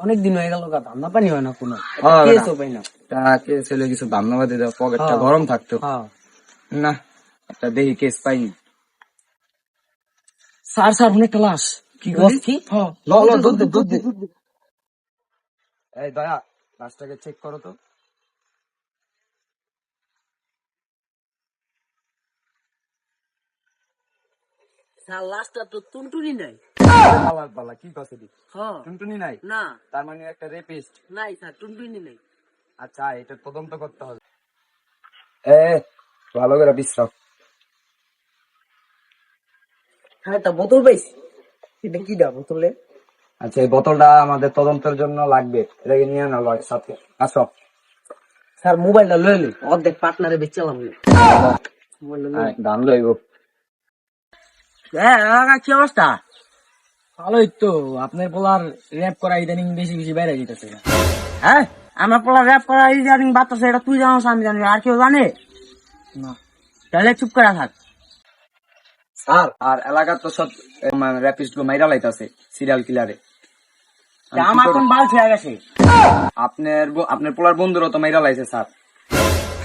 অনেকদিন হয়ে গেল, ধান্দা পানি হয় না কোনো, কিছু ধান্দা বাদে পকেটটা গরম থাকতো না, একটা দেখি কেস পাইনি। স্যার স্যার অনেক ক্লাস কি কি কি এই দয়া লাশটাকে চেক করো তো। স্যার লাস্টটা তো টুনটুনি নাই। পালা কি কথা দি? হ্যাঁ টুনটুনি নাই? না তার মানে একটা রেপিস্ট নাই স্যার, টুনটুনি নাই। আচ্ছা, এটা তদন্ত করতে হবে। ভালো করে বিশ্রাম। হ্যাঁ, তা বোতল পাইছি। এটা কি দা বোতলে? আচ্ছা, এই বোতলটা আমাদের তদন্তের জন্য লাগবে, এটাকে নিয়ে না লয় সাথে। আসো স্যার মোবাইলটা লইলি, অর্ধেক পার্টনারে বেচালাম। ধান লইব। কি অবস্থা? ভালোই তো। আপনার পোলার র্যাপ করা ইদানিং বেশি বেশি বাইরে যেতেছে। হ্যাঁ, আমার পোলার র্যাপ করা ইদানিং বাড়তেছে, এটা তুই জানোস, আমি জানি, আর কেউ জানে না? তাহলে চুপ করে থাক। স্যার, আর এলাকার তো সব র্যাপিস্ট গো মাইরা লাইতাছে সিরিয়াল কিলারে। আমার কোন বাল ছেড়ে গেছে? আপনার পোলার বন্ধুরও তো মাইরা লাইছে স্যার।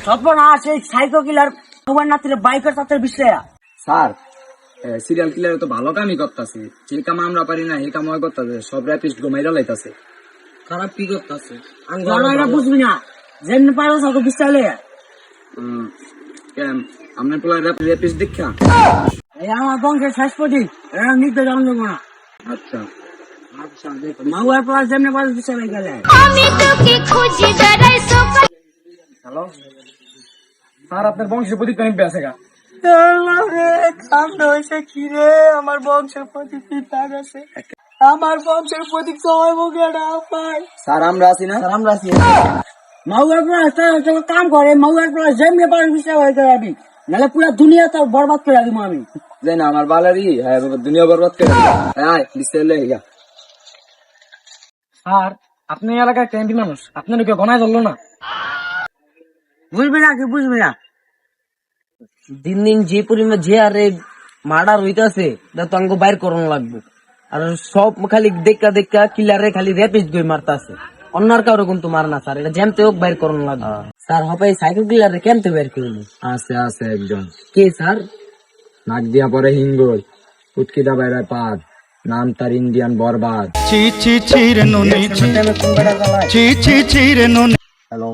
সর্বনাশ, এই সাইকো কিলার মোবাইল না তুলে বাইকের সাথে বিশ্লেয়া। স্যার, সিরিয়াল কিলারে তো ভালো কামই করতেছে, যে কাম আমরা পারি না এই কাম হয় করতেছে, সব র্যাপিস্ট গো মাইরা লাইতাছে। খারাপ কি করতেছে বুঝবি না, যেমনি পারো সব বিশ্লে। আপনার পোলার র্যাপিস্ট দীক্ষা আমার বংশের শেষ প্রতি এরা নিতে জান দেবো না। আচ্ছা আচ্ছা, দেখো মাউয়ার পর যেমনি পারো বিশ্লে গেলে। হ্যালো স্যার, আপনার বংশের প্রদীপ নিবে আছে গা? আমার বংশের প্রতীক পিতা গেছে, আমার বংশের প্রতীক সময় মুখে না পায়। স্যার আমরা আছি না? স্যার আমরা আছি। মাউয়ার পর কাম করে, মাউয়ার পর যেমনি পারো বিশ্লে হয়ে যাবি, নাহলে পুরো দুনিয়া তো বরবাদ করে দিব আমি। যাই না, আমার বালারি দুনিয়া বরবাদ করে বিশ্লে গা। স্যার, আপনি এলাকার ক্যাম্পি মানুষ, আপনার কেউ গনায় ধরলো না? বুঝবি না কি বুঝবি না? দিন দিন যে পরিমাণ যে আরে মার্ডার হইতাছে, তো আমাকে বাইর করানো লাগবে। আর সব খালি দেখা দেখা কিলারে খালি র্যাপিস্ট গই মারতাছে, অন্যার কারো কিন্তু মার না স্যার, এটা যেমতে হোক বাইর করানো লাগবে। স্যার হবে সাইকেল কিলারে কেমতে বাইর করবো? আছে একজন। কে স্যার? নাক দিয়া পরে হিঙ্গল, উটকিদা বাইরে পাদ, নাম তার ইন্ডিয়ান বরবাদ। হ্যালো,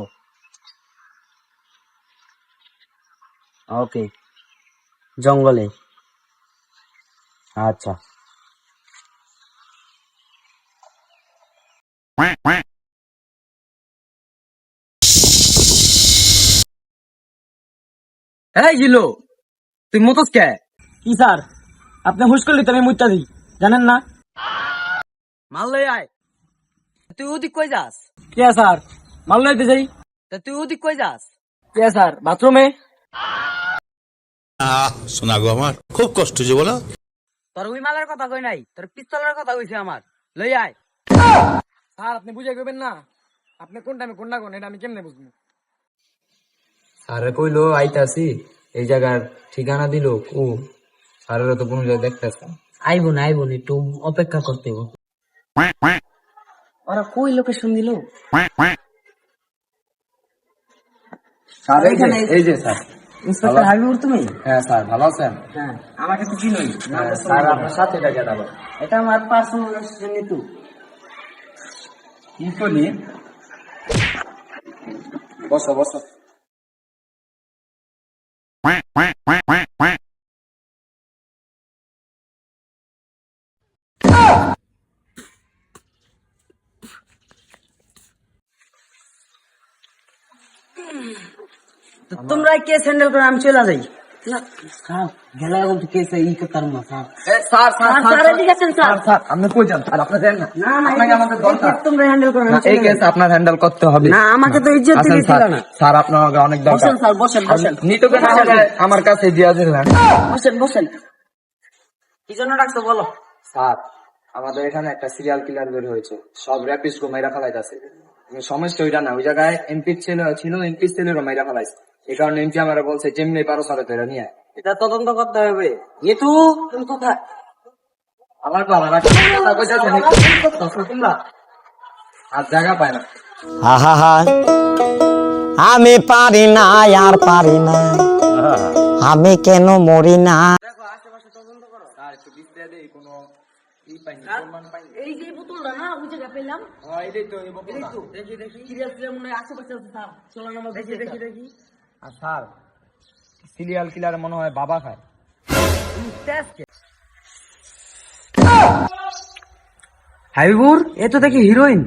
ওকে, জঙ্গলে। আচ্ছা। এই জিলো, তুই মতস কে? কি স্যার, আপনি হুশ করলি তো আমি মুইতা দিই, জানেন না? মাল্লাই আয়। তুই ওদিক কই যাস? কে স্যার? মাল্লাই দে যাই। তা তুই ওদিক কই যাস? কে স্যার? বাথরুমে। শোনা গো, আমার খুব কষ্ট যে বলো। তোর ওই মালের কথা কই নাই, তোর পিস্তলের কথা কইছে আমার। লই আয়। স্যার, আপনি বুঝাই কইবেন না, আপনি কোন টাইমে কোন না কোন, এটা আমি কেমনে বুঝবো? স্যারে কইলো আইতাছি, এই জায়গার ঠিকানা দিল, ও স্যারের তো কোনো জায়গায় দেখতেছে। আইবো না একটু অপেক্ষা করতে হবে। ওরা কই লোকেশন দিল? স্যার এই যে স্যার। ইন্সপেক্টর হাবিবুর তুমি? হ্যাঁ স্যার, ভালো আছেন? হ্যাঁ, আমাকে তো চিনোই। স্যার আপনার সাথে এটা কেন? এটা আমার পার্সোনাল অ্যাসিস্ট্যান্ট নিতু। কি করি? বসো বসো। তোমরা কেস হ্যান্ডেল করে আমি চলে যাই। গেলে এখন তো কেস ই করতাম না স্যার। স্যার স্যার এদিকে আছেন স্যার। স্যার আপনি কই যান? স্যার আপনি দেন না। আপনাকে আমাদের দরকার। তোমরা হ্যান্ডেল করো, এই কেস আপনার হ্যান্ডেল করতে হবে। না, আমাকে তো ইজ্জত আসেন দিতে দিল না। স্যার আপনার অনেক দরকার। বসেন স্যার, বসেন বসেন। নিতকে না আমার কাছে দিয়া দিলেন। বসেন বসেন। কি জন্য ডাকছো বলো? স্যার, আমাদের এখানে একটা সিরিয়াল কিলার বের হয়েছে, সব র্যাপিস্ট গো মাইরা ফেলাইতাছে। সমস্যা ওইটা না, ওই জায়গায় এমপি ছিল, এমপি ছেলেরও মাইরা ফেলাইছে। এই কারণে এমপি আমার বলছে যেমনি পারো সারে ধরে নিয়ে আয়। এটা তদন্ত করতে হবে। নিতু তুমি কোথায়? আমার তো আমার আর জায়গা পায় না। আহা আমি পারি না আর পারি না, আমি কেন মরি না। আর একটু ডিসপ্লে দেই কোনো ই পাইনি, প্রমাণ পাইনি। এই যে বোতলটা না ওই জায়গায় পেলাম। হ্যাঁ, এটাই তো এই বোতলটা। দেখি দেখি সিরিয়াল সিরিয়াল মনে হয় আশেপাশে আছে স্যার। চলো না আমরা দেখি দেখি দেখি। আর স্যার সিরিয়াল কিলার মনে হয় বাবা খায়। হাবিবুর এ তো দেখি হিরোইন।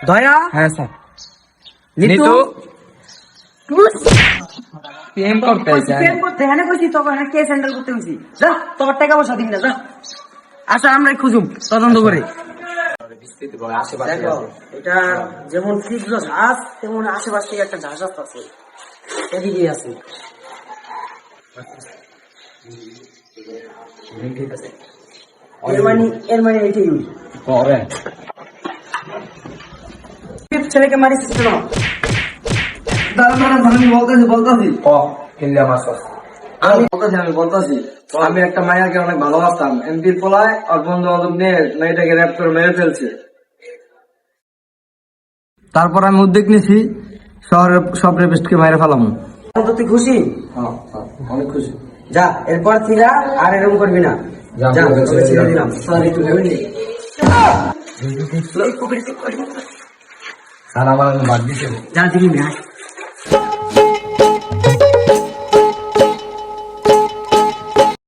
দয়া হ্যাঁ স্যার। নিতু প্রেম করতে চাই। প্রেম করতে হ্যাঁ কইছি তখন হ্যাঁ কেস হ্যান্ডেল করতে কইছি। যা তোমার টাকা পয়সা দিবি না যা। আচ্ছা আমরা খুঁজুম তদন্ত করে। আশেপাশে দেখো আছে। এটা যেমন তীব্র ঝাঁস তেমন আশেপাশে একটা ঝাঁস আছে, এদিকে আছে। ঠিক আছে। এর মানে এটাই পরে ছেলেকে মারিস কেন? বলতাছি ও কিনলে আমার সস। আমি বলতাছি আমি একটা মায়াকে অনেক ভালোবাসতাম, এমপির পোলায় আর বন্ধু বান্ধব নিয়ে মেয়েটাকে র্যাপ করে মেরে ফেলছে। তারপর আমি উদ্যোগ নিয়েছি শহরের সব রেপিস্টকে মেরে ফেলাম। তুই খুশি? অনেক খুশি। যা এরপর থেকে আর এরকম করবি না। যা, যা তোকে ছেড়ে ছেড়ে দিলাম। দিলাম। সরি তুই ভেবে নি। স্যার আমার বাদ দিছে। যা দিবি না।